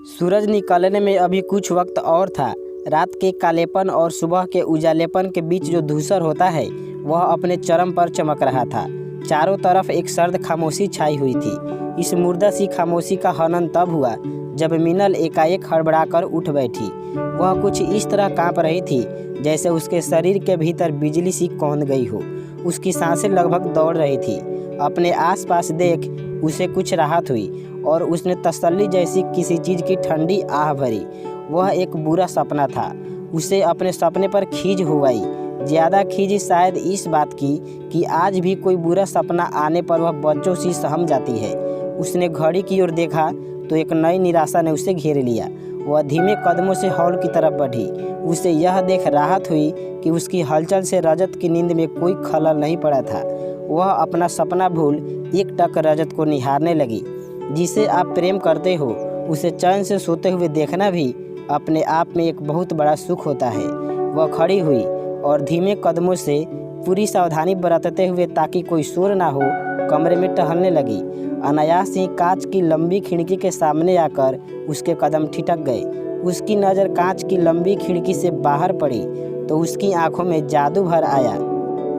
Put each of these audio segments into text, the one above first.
सूरज निकलने में अभी कुछ वक्त और था। रात के कालेपन और सुबह के उजालेपन के बीच जो धूसर होता है वह अपने चरम पर चमक रहा था। चारों तरफ एक सर्द खामोशी छाई हुई थी। इस मुर्दा सी खामोशी का हनन तब हुआ जब मीनल एकाएक हड़बड़ाकर उठ बैठी। वह कुछ इस तरह कांप रही थी जैसे उसके शरीर के भीतर बिजली सी कौंध गई हो। उसकी सांसें लगभग दौड़ रही थी। अपने आसपास देख उसे कुछ राहत हुई और उसने तसल्ली जैसी किसी चीज़ की ठंडी आह भरी। वह एक बुरा सपना था। उसे अपने सपने पर खींच हुई, ज़्यादा खींच शायद इस बात की कि आज भी कोई बुरा सपना आने पर वह बच्चों सी सहम जाती है। उसने घड़ी की ओर देखा तो एक नई निराशा ने उसे घेर लिया। वह धीमे कदमों से हॉल की तरफ बढ़ी। उसे यह देख राहत हुई कि उसकी हलचल से रजत की नींद में कोई खलल नहीं पड़ा था। वह अपना सपना भूल एकटक रजत को निहारने लगी। जिसे आप प्रेम करते हो उसे चैन से सोते हुए देखना भी अपने आप में एक बहुत बड़ा सुख होता है। वह खड़ी हुई और धीमे कदमों से पूरी सावधानी बरतते हुए ताकि कोई शोर ना हो कमरे में टहलने लगी। अनायास ही कांच की लंबी खिड़की के सामने आकर उसके कदम ठिठक गए। उसकी नज़र कांच की लंबी खिड़की से बाहर पड़ी तो उसकी आंखों में जादू भर आया।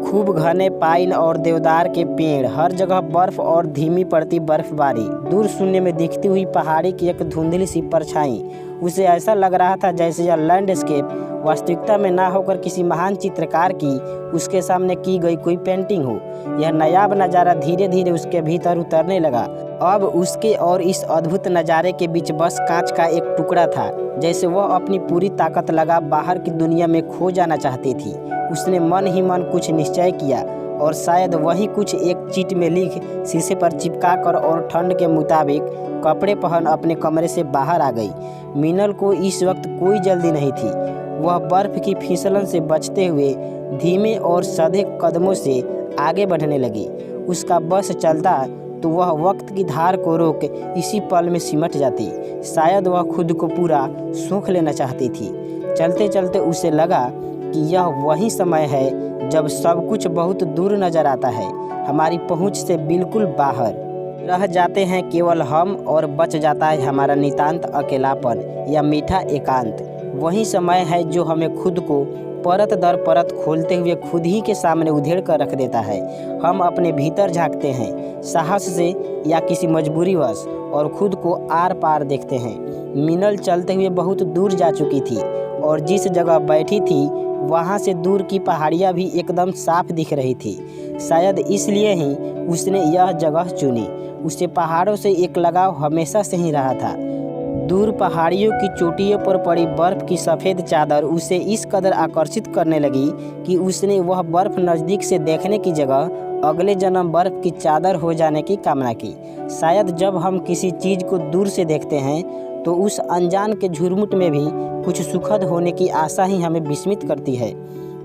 खूब घने पाइन और देवदार के पेड़, हर जगह बर्फ और धीमी पड़ती बर्फबारी, दूर शून्य में दिखती हुई पहाड़ी की एक धुंधली सी परछाई। उसे ऐसा लग रहा था जैसे यह लैंडस्केप वास्तविकता में ना होकर किसी महान चित्रकार की उसके सामने की गई कोई पेंटिंग हो। यह नायाब नज़ारा धीरे धीरे उसके भीतर उतरने लगा। अब उसके और इस अद्भुत नज़ारे के बीच बस कांच का एक टुकड़ा था, जैसे वह अपनी पूरी ताकत लगा बाहर की दुनिया में खो जाना चाहती थी। उसने मन ही मन कुछ निश्चय किया और शायद वही कुछ एक चिट में लिख शीशे पर चिपका कर और ठंड के मुताबिक कपड़े पहन अपने कमरे से बाहर आ गई। मीनल को इस वक्त कोई जल्दी नहीं थी। वह बर्फ की फिसलन से बचते हुए धीमे और सधे कदमों से आगे बढ़ने लगी। उसका बस चलता तो वह वक्त की धार को रोक इसी पल में सिमट जाती। शायद वह खुद को पूरा सूंघ लेना चाहती थी। चलते चलते उसे लगा कि यह वही समय है जब सब कुछ बहुत दूर नजर आता है, हमारी पहुंच से बिल्कुल बाहर। रह जाते हैं केवल हम और बच जाता है हमारा नितांत अकेलापन या मीठा एकांत। वही समय है जो हमें खुद को परत दर परत खोलते हुए खुद ही के सामने उधेड़ कर रख देता है। हम अपने भीतर झांकते हैं साहस से या किसी मजबूरीवश और खुद को आर पार देखते हैं। मीनल चलते हुए बहुत दूर जा चुकी थी और जिस जगह बैठी थी वहाँ से दूर की पहाड़ियाँ भी एकदम साफ दिख रही थी। शायद इसलिए ही उसने यह जगह चुनी। उसे पहाड़ों से एक लगाव हमेशा से ही रहा था। दूर पहाड़ियों की चोटियों पर पड़ी बर्फ की सफ़ेद चादर उसे इस कदर आकर्षित करने लगी कि उसने वह बर्फ नज़दीक से देखने की जगह अगले जन्म बर्फ की चादर हो जाने की कामना की। शायद जब हम किसी चीज़ को दूर से देखते हैं तो उस अनजान के झुरमुट में भी कुछ सुखद होने की आशा ही हमें विस्मित करती है।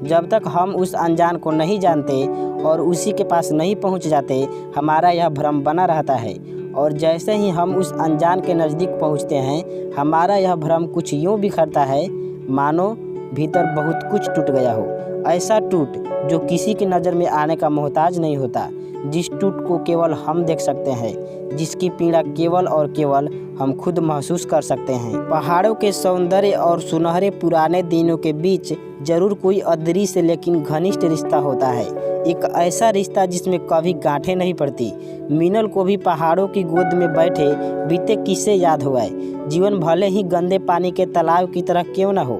जब तक हम उस अनजान को नहीं जानते और उसी के पास नहीं पहुंच जाते, हमारा यह भ्रम बना रहता है। और जैसे ही हम उस अनजान के नज़दीक पहुंचते हैं, हमारा यह भ्रम कुछ यूँ बिखरता है मानो भीतर बहुत कुछ टूट गया हो। ऐसा टूट जो किसी की नज़र में आने का मोहताज नहीं होता, जिस टूट को केवल हम देख सकते हैं, जिसकी पीड़ा केवल और केवल हम खुद महसूस कर सकते हैं। पहाड़ों के सौंदर्य और सुनहरे पुराने दिनों के बीच जरूर कोई अदृश्य लेकिन घनिष्ठ रिश्ता होता है। एक ऐसा रिश्ता जिसमें कभी गांठें नहीं पड़ती। मीनल को भी पहाड़ों की गोद में बैठे बीते किस्से याद हुए। जीवन भले ही गंदे पानी के तालाब की तरह क्यों न हो,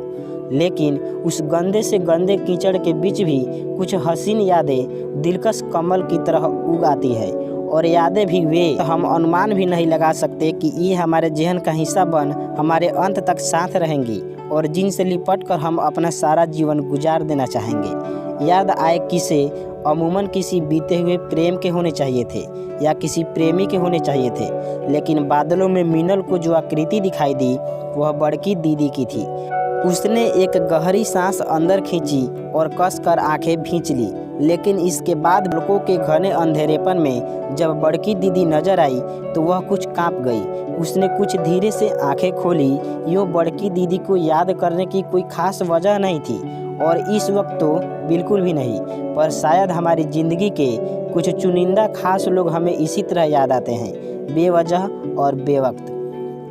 लेकिन उस गंदे से गंदे कीचड़ के बीच भी कुछ हसीन यादें दिलकश कमल की तरह उग आती है। और यादें भी वे हम अनुमान भी नहीं लगा सकते कि ये हमारे जहन का हिस्सा बन हमारे अंत तक साथ रहेंगी और जिनसे लिपट कर हम अपना सारा जीवन गुजार देना चाहेंगे। याद आए किसे अमूमन किसी बीते हुए प्रेम के होने चाहिए थे या किसी प्रेमी के होने चाहिए थे, लेकिन बादलों में मीनल को जो आकृति दिखाई दी वह बड़की दीदी की थी। उसने एक गहरी सांस अंदर खींची और कसकर आंखें भींच ली, लेकिन इसके बाद लोगों के घने अंधेरेपन में जब बड़की दीदी नजर आई तो वह कुछ कांप गई। उसने कुछ धीरे से आंखें खोली। यूँ बड़की दीदी को याद करने की कोई खास वजह नहीं थी और इस वक्त तो बिल्कुल भी नहीं, पर शायद हमारी ज़िंदगी के कुछ चुनिंदा खास लोग हमें इसी तरह याद आते हैं, बेवजह और बेवक्त।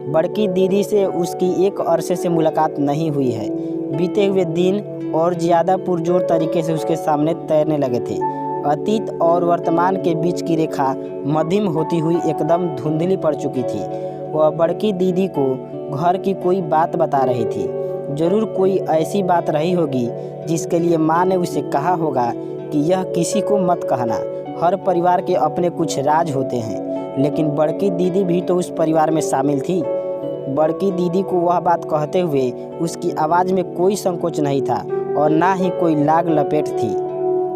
बड़की दीदी से उसकी एक अरसे से मुलाकात नहीं हुई है। बीते हुए दिन और ज़्यादा पुरजोर तरीके से उसके सामने तैरने लगे थे। अतीत और वर्तमान के बीच की रेखा मध्यम होती हुई एकदम धुंधली पड़ चुकी थी। वह बड़की दीदी को घर की कोई बात बता रही थी। जरूर कोई ऐसी बात रही होगी जिसके लिए माँ ने उसे कहा होगा कि यह किसी को मत कहना। हर परिवार के अपने कुछ राज होते हैं, लेकिन बड़की दीदी भी तो उस परिवार में शामिल थी। बड़की दीदी को वह बात कहते हुए उसकी आवाज़ में कोई संकोच नहीं था और ना ही कोई लाग लपेट थी।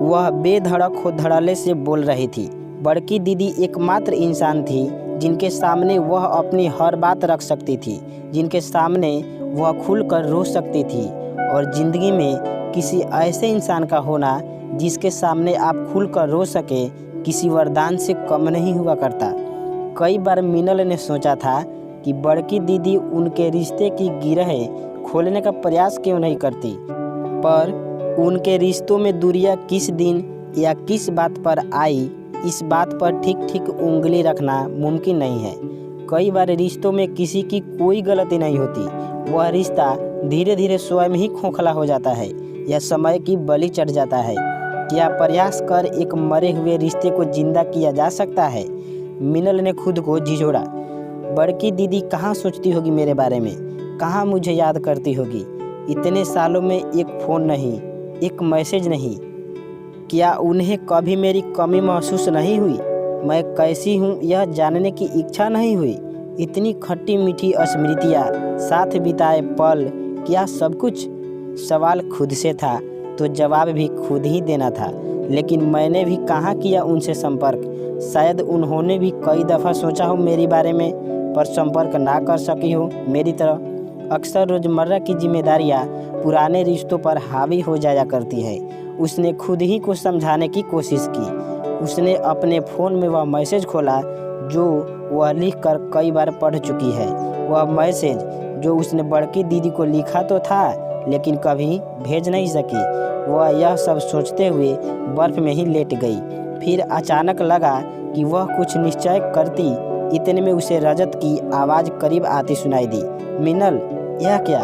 वह बेधड़क हो धड़ल्ले से बोल रही थी। बड़की दीदी एकमात्र इंसान थी जिनके सामने वह अपनी हर बात रख सकती थी, जिनके सामने वह खुलकर रो सकती थी। और ज़िंदगी में किसी ऐसे इंसान का होना जिसके सामने आप खुलकर रो सके किसी वरदान से कम नहीं हुआ करता। कई बार मिनल ने सोचा था कि बड़की दीदी उनके रिश्ते की गिरह खोलने का प्रयास क्यों नहीं करती, पर उनके रिश्तों में दूरियां किस दिन या किस बात पर आई, इस बात पर ठीक ठीक उंगली रखना मुमकिन नहीं है। कई बार रिश्तों में किसी की कोई गलती नहीं होती, वह रिश्ता धीरे धीरे स्वयं ही खोखला हो जाता है या समय की बलि चढ़ जाता है। क्या प्रयास कर एक मरे हुए रिश्ते को जिंदा किया जा सकता है? मिनल ने खुद को झिझोड़ा। बड़की दीदी कहाँ सोचती होगी मेरे बारे में, कहाँ मुझे याद करती होगी। इतने सालों में एक फ़ोन नहीं, एक मैसेज नहीं। क्या उन्हें कभी मेरी कमी महसूस नहीं हुई? मैं कैसी हूँ यह जानने की इच्छा नहीं हुई? इतनी खट्टी मीठी स्मृतियाँ, साथ बिताए पल, क्या सब कुछ? सवाल खुद से था तो जवाब भी खुद ही देना था, लेकिन मैंने भी कहाँ किया उनसे संपर्क। शायद उन्होंने भी कई दफ़ा सोचा हो मेरे बारे में, पर संपर्क ना कर सकी हो मेरी तरह। अक्सर रोज़मर्रा की जिम्मेदारियाँ पुराने रिश्तों पर हावी हो जाया करती है। उसने खुद ही को समझाने की कोशिश की। उसने अपने फ़ोन में वह मैसेज खोला जो वह लिखकर कई बार पढ़ चुकी है। वह मैसेज जो उसने बड़की दीदी को लिखा तो था, लेकिन कभी भेज नहीं सकी। वह यह सब सोचते हुए बर्फ़ में ही लेट गई। फिर अचानक लगा कि वह कुछ निश्चय करती। इतने में उसे रजत की आवाज़ करीब आती सुनाई दी। मिनल, यह क्या?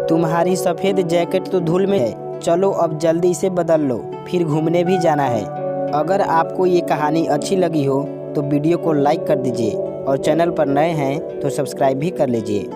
तुम्हारी सफ़ेद जैकेट तो धूल में है, चलो अब जल्दी इसे बदल लो, फिर घूमने भी जाना है। अगर आपको ये कहानी अच्छी लगी हो तो वीडियो को लाइक कर दीजिए और चैनल पर नए हैं तो सब्सक्राइब भी कर लीजिए।